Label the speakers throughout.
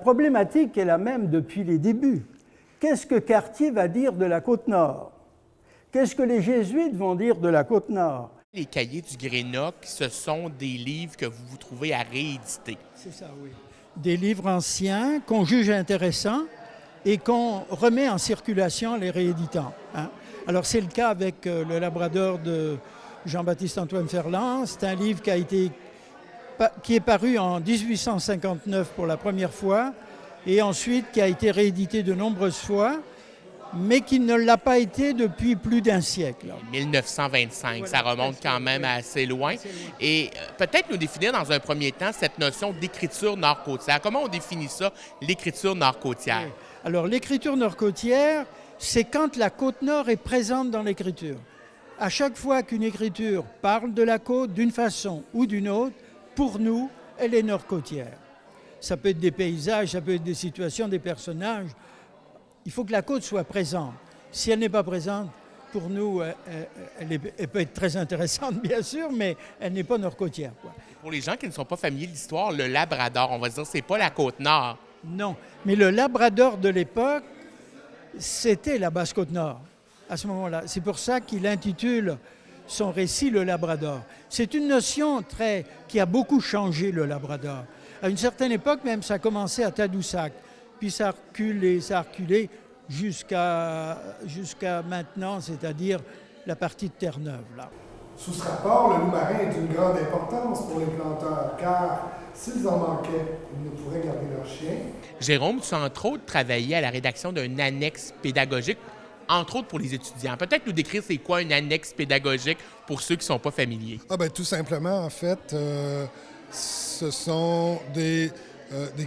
Speaker 1: problématique est la même depuis les débuts. Qu'est-ce que Cartier va dire de la Côte-Nord? Qu'est-ce que les jésuites vont dire de la Côte-Nord?
Speaker 2: Les cahiers du Greenock, ce sont des livres que vous trouvez à rééditer.
Speaker 1: C'est ça, oui. Des livres anciens qu'on juge intéressants et qu'on remet en circulation en les rééditant. Hein. Alors c'est le cas avec le Labrador de Jean-Baptiste Antoine Ferland. C'est un livre qui est paru en 1859 pour la première fois et ensuite qui a été réédité de nombreuses fois, mais qui ne l'a pas été depuis plus d'un siècle.
Speaker 2: 1925, voilà, ça remonte quand même assez loin. Et peut-être nous définir dans un premier temps cette notion d'écriture nord-côtière. Comment on définit ça, l'écriture nord-côtière?
Speaker 1: Oui. Alors l'écriture nord-côtière, c'est quand la Côte-Nord est présente dans l'écriture. À chaque fois qu'une écriture parle de la côte d'une façon ou d'une autre, pour nous, elle est nord-côtière. Ça peut être des paysages, ça peut être des situations, des personnages. Il faut que la côte soit présente. Si elle n'est pas présente, pour nous, elle peut être très intéressante, bien sûr, mais elle n'est pas nord-côtière, quoi.
Speaker 2: Pour les gens qui ne sont pas familiers de l'histoire, le Labrador, on va dire, c'est pas la Côte-Nord.
Speaker 1: Non, mais le Labrador de l'époque, c'était la Basse-Côte-Nord, à ce moment-là. C'est pour ça qu'il intitule son récit le Labrador. C'est une notion qui a beaucoup changé, le Labrador. À une certaine époque, même, ça a commencé à Tadoussac. Puis ça a reculé jusqu'à maintenant, c'est-à-dire la partie de Terre-Neuve, là.
Speaker 3: Sous ce rapport, le loup marin est d'une grande importance pour les planteurs, car s'ils en manquaient, ils ne pourraient garder leurs chiens.
Speaker 2: Jérôme, tu as entre autres travaillé à la rédaction d'un annexe pédagogique, entre autres pour les étudiants. Peut-être nous décrire c'est quoi une annexe pédagogique pour ceux qui ne sont pas familiers.
Speaker 3: Tout simplement, en fait, ce sont des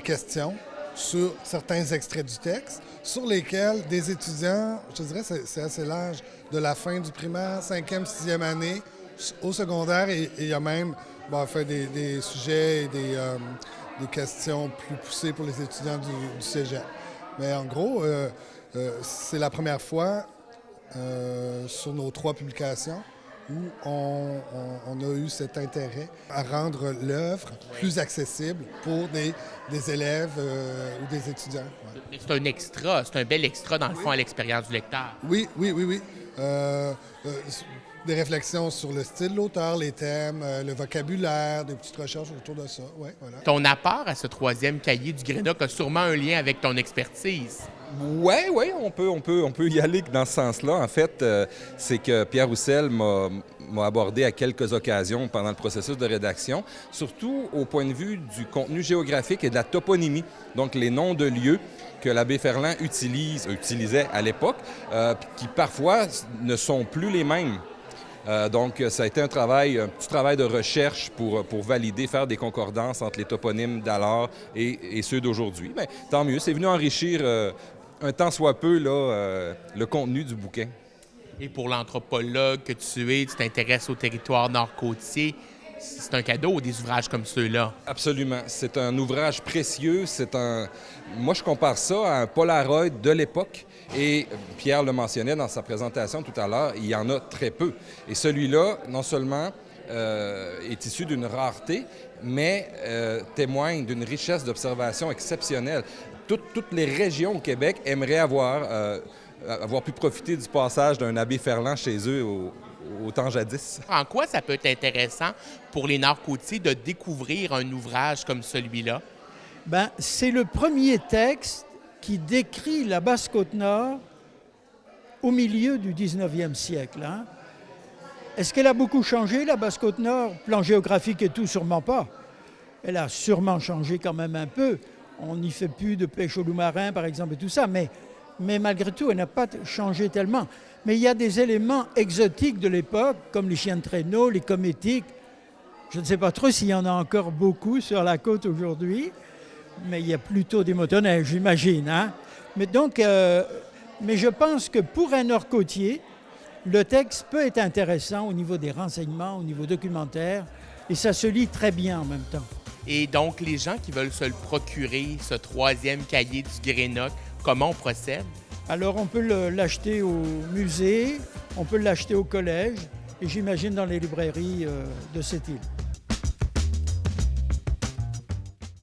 Speaker 3: questions sur certains extraits du texte, sur lesquels des étudiants, je dirais c'est assez l'âge de la fin du primaire, 5e, 6e année, au secondaire, et il y a même des sujets et des questions plus poussées pour les étudiants du cégep. Mais en gros, c'est la première fois sur nos 3 publications où on a eu cet intérêt à rendre l'œuvre plus accessible pour des élèves ou des étudiants. Ouais.
Speaker 2: C'est un extra, c'est un bel extra dans le fond à l'expérience du lecteur.
Speaker 3: Oui. Des réflexions sur le style de l'auteur, les thèmes, le vocabulaire, des petites recherches autour de ça. Ouais, voilà.
Speaker 2: Ton apport à ce 3e cahier du Greenock a sûrement un lien avec ton expertise.
Speaker 4: Oui, on peut y aller dans ce sens-là. En fait, c'est que Pierre Roussel m'a abordé à quelques occasions pendant le processus de rédaction, surtout au point de vue du contenu géographique et de la toponymie, donc les noms de lieux que l'abbé Ferland utilisait à l'époque, qui parfois ne sont plus les mêmes. Donc, ça a été un petit travail de recherche pour valider, faire des concordances entre les toponymes d'alors et ceux d'aujourd'hui. Mais tant mieux, c'est venu enrichir un tant soit peu le contenu du bouquin.
Speaker 2: Et pour l'anthropologue que tu t'intéresses au territoire nord-côtier, c'est un cadeau, des ouvrages comme ceux-là.
Speaker 4: Absolument. C'est un ouvrage précieux. Moi, je compare ça à un Polaroid de l'époque. Et Pierre le mentionnait dans sa présentation tout à l'heure, il y en a très peu. Et celui-là, non seulement est issu d'une rareté, mais témoigne d'une richesse d'observation exceptionnelle. Toutes les régions au Québec aimeraient avoir pu profiter du passage d'un abbé Ferland chez eux au temps jadis.
Speaker 2: En quoi ça peut être intéressant pour les Nord-Côtiers de découvrir un ouvrage comme celui-là?
Speaker 1: C'est le premier texte qui décrit la Basse-Côte-Nord au milieu du 19e siècle. Hein? Est-ce qu'elle a beaucoup changé, la Basse-Côte-Nord? Plan géographique et tout, sûrement pas. Elle a sûrement changé quand même un peu. On n'y fait plus de pêche au loup marin, par exemple, et tout ça, mais malgré tout, elle n'a pas changé tellement. Mais il y a des éléments exotiques de l'époque, comme les chiens de traîneau, les cométiques. Je ne sais pas trop s'il y en a encore beaucoup sur la côte aujourd'hui, mais il y a plutôt des motoneiges, j'imagine. Hein? Mais je pense que pour un Nord-côtier, le texte peut être intéressant au niveau des renseignements, au niveau documentaire, et ça se lit très bien en même temps.
Speaker 2: Et donc, les gens qui veulent se le procurer, ce 3e cahier du Greenock, comment on procède?
Speaker 1: Alors, on peut l'acheter au musée, on peut l'acheter au collège, et j'imagine dans les librairies de cette île.